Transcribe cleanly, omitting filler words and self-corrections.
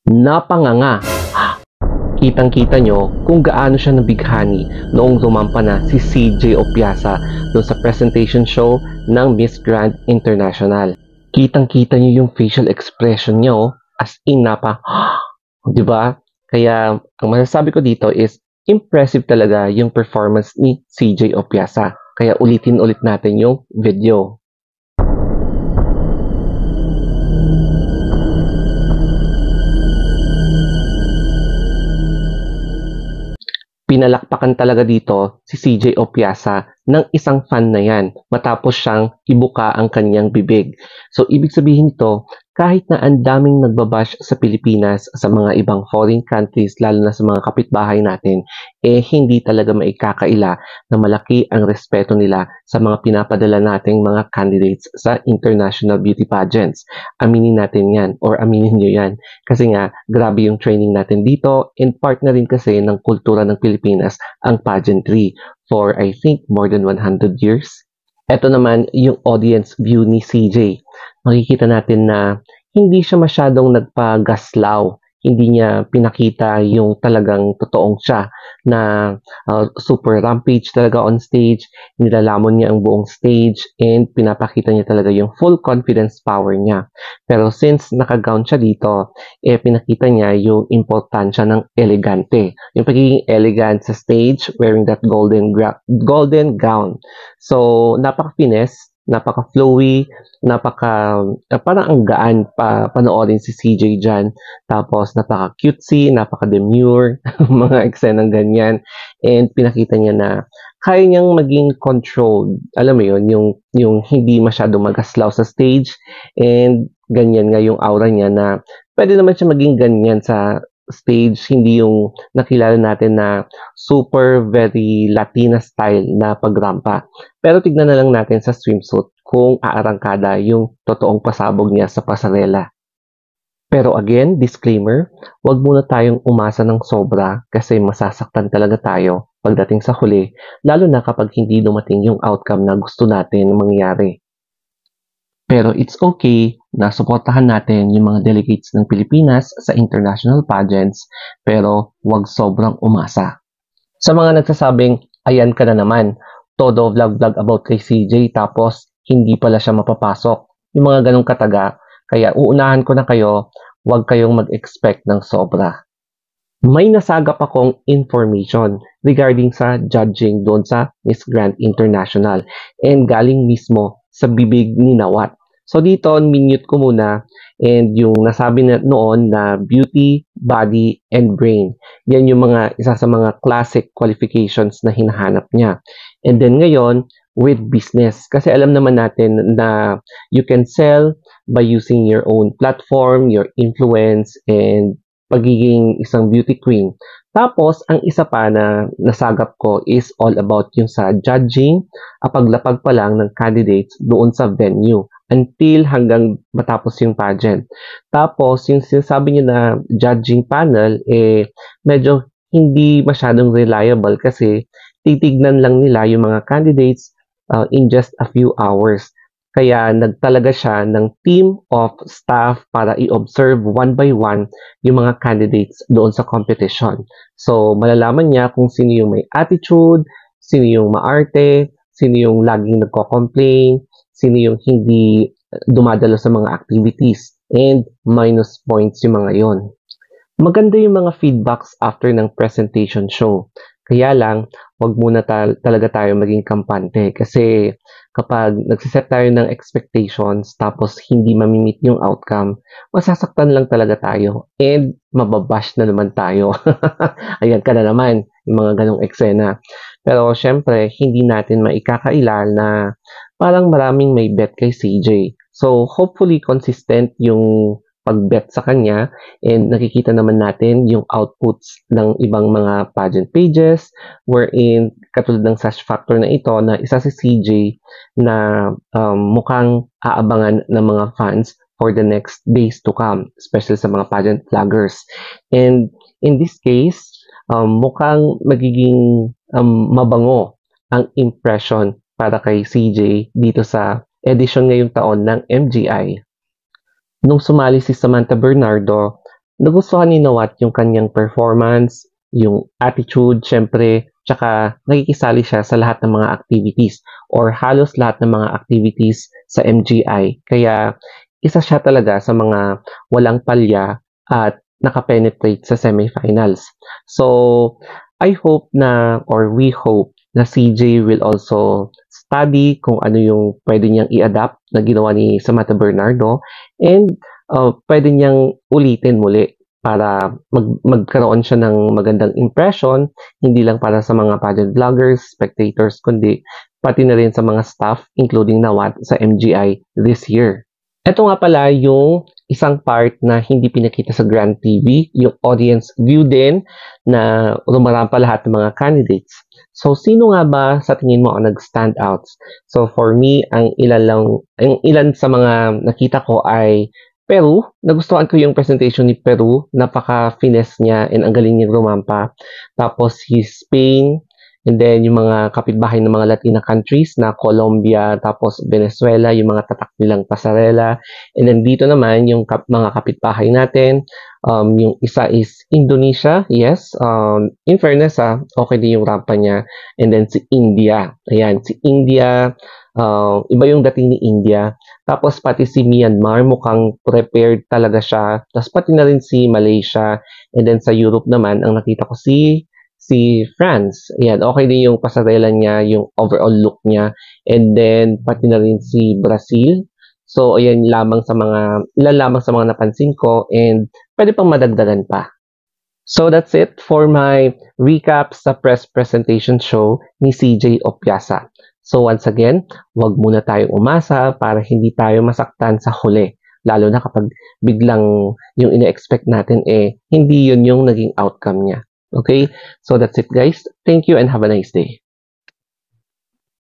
Napanganga. Kitang-kita nyo kung gaano siya nabighani noong lumampa na si CJ Opiasa doon sa presentation show ng Miss Grand International. Kitang-kita nyo yung facial expression nyo as in di ba? Kaya ang masasabi ko dito is impressive talaga yung performance ni CJ Opiasa. Kaya ulitin ulit natin yung video. Pinalakpakan talaga dito si CJ Opiasa ng isang fan na yan matapos siyang ibuka ang kanyang bibig. So, ibig sabihin nito, kahit na ang daming nagbabash sa Pilipinas sa mga ibang foreign countries, lalo na sa mga kapitbahay natin, hindi talaga maikakaila na malaki ang respeto nila sa mga pinapadala nating mga candidates sa international beauty pageants. Aminin natin yan or aminin nyo yan. Kasi nga, grabe yung training natin dito and part na rin kasi ng kultura ng Pilipinas ang pageantry for I think more than 100 years. Ito naman yung audience view ni CJ. Makikita natin na hindi siya masyadong nagpagaslaw. Hindi niya pinakita yung talagang totoong siya na super rampage talaga on stage. Nilalamon niya ang buong stage and pinapakita niya talaga yung full confidence power niya. Pero since naka-gown siya dito, pinakita niya yung importansya ng elegante. Yung pagiging elegant sa stage, wearing that golden gown. So, napaka-finesse, napaka-flowy, parang ang gaan panoorin si CJ dyan. Tapos, napaka-cutesy, napaka-demure, mga eksenang ganyan. And pinakita niya na kaya niyang maging controlled. Alam mo yun, yung hindi masyadong magaslaw sa stage. And ganyan nga yung aura niya na pwede naman siya maging ganyan sa stage, hindi yung nakilala natin na super very Latina style na pagrampa. Pero tignan na lang natin sa swimsuit kung aarangkada yung totoong pasabog niya sa pasarela. Pero again, disclaimer, wag muna tayong umasa ng sobra kasi masasaktan talaga tayo pagdating sa huli, lalo na kapag hindi dumating yung outcome na gusto natin mangyari. Pero it's okay na suportahan natin yung mga delegates ng Pilipinas sa international pageants, pero wag sobrang umasa. Sa mga nagsasabing, ayan ka na naman, todo vlog about kay CJ tapos hindi pala siya mapapasok. Yung mga ganong kataga, kaya uunahan ko na kayo, wag kayong mag-expect ng sobra. May nasagap akong information regarding sa judging doon sa Miss Grand International and galing mismo sa bibig ni Nawat. So dito, minute ko muna and yung nasabi na noon na beauty, body, and brain. Yan yung isa sa mga classic qualifications na hinahanap niya. And then ngayon, with business. Kasi alam naman natin na you can sell by using your own platform, your influence, and pagiging isang beauty queen. Tapos, ang isa pa na nasagap ko is all about yung sa judging, paglapag pa lang ng candidates doon sa venue until hanggang matapos yung pageant. Tapos, yung sinasabi niya na judging panel, medyo hindi masyadong reliable kasi titignan lang nila yung mga candidates in just a few hours. Kaya nagtalaga siya ng team of staff para i-observe one by one yung mga candidates doon sa competition. So, malalaman niya kung sino yung may attitude, sino yung maarte, sino yung laging nagko-complain, sino yung hindi dumadalo sa mga activities, and minus points yung mga yon. Maganda yung mga feedbacks after ng presentation show. Kaya lang, wag muna talaga tayo maging kampante kasi kapag nagsiset tayo ng expectations tapos hindi mamimit yung outcome, masasaktan lang talaga tayo and mababash na naman tayo. Ayan ka na naman, yung mga ganong eksena. Pero syempre, hindi natin maikakaila na parang maraming may bet kay CJ. So hopefully consistent yung pag-bet sa kanya and nakikita naman natin yung outputs ng ibang mga pageant pages wherein katulad ng Sash Factor na ito na isa si CJ na mukhang aabangan ng mga fans for the next days to come, especially sa mga pageant vloggers. And in this case, mukhang magiging mabango ang impression para kay CJ dito sa edition ngayong taon ng MGI. Nung sumali si Samantha Bernardo, nagustuhan ni Nawat yung kanyang performance, yung attitude, syempre, tsaka nakikisali siya sa lahat ng mga activities or halos lahat ng mga activities sa MGI. Kaya isa siya talaga sa mga walang palya at nakapenetrate sa semifinals. So, I hope na or we hope na CJ will also study kung ano yung pwede niyang i-adapt na ginawa ni Samantha Bernardo and pwede niyang ulitin muli para magkaroon siya ng magandang impression, hindi lang para sa mga pageant vloggers, spectators, kundi pati na rin sa mga staff, including Nawat sa MGI this year. Ito nga pala yung isang part na hindi pinakita sa Grand TV, yung audience view din na rumarampa lahat ng mga candidates. So, sino nga ba sa tingin mo ang nag-stand out? So, for me, ang ilan sa mga nakita ko ay Peru. Nagustuhan ko yung presentation ni Peru. Napaka-finesse niya and ang galing niyang rumampa. Tapos, Spain, and then yung mga kapitbahay ng mga Latina countries na Colombia, tapos Venezuela, yung mga tatak nilang pasarela. And then dito naman yung mga kapitbahay natin, yung isa is Indonesia, yes. In fairness, okay din yung rampa niya. And then si India. Ayan, si India, iba yung dating ni India. Tapos pati si Myanmar, mukhang prepared talaga siya. Tapos pati na rin si Malaysia. And then sa Europe naman, ang nakita ko si France. Ayan, okay din yung pasarela niya, yung overall look niya. And then, pati na rin si Brazil. So, ayan ilan lamang sa mga napansin ko and pwede pang madagdagan pa. So, that's it for my recap sa press presentation show ni CJ Opiasa. So, once again, wag muna tayong umasa para hindi tayo masaktan sa huli. Lalo na kapag biglang yung ina-expect natin hindi yun yung naging outcome niya. Okay, so that's it guys. Thank you and have a nice day.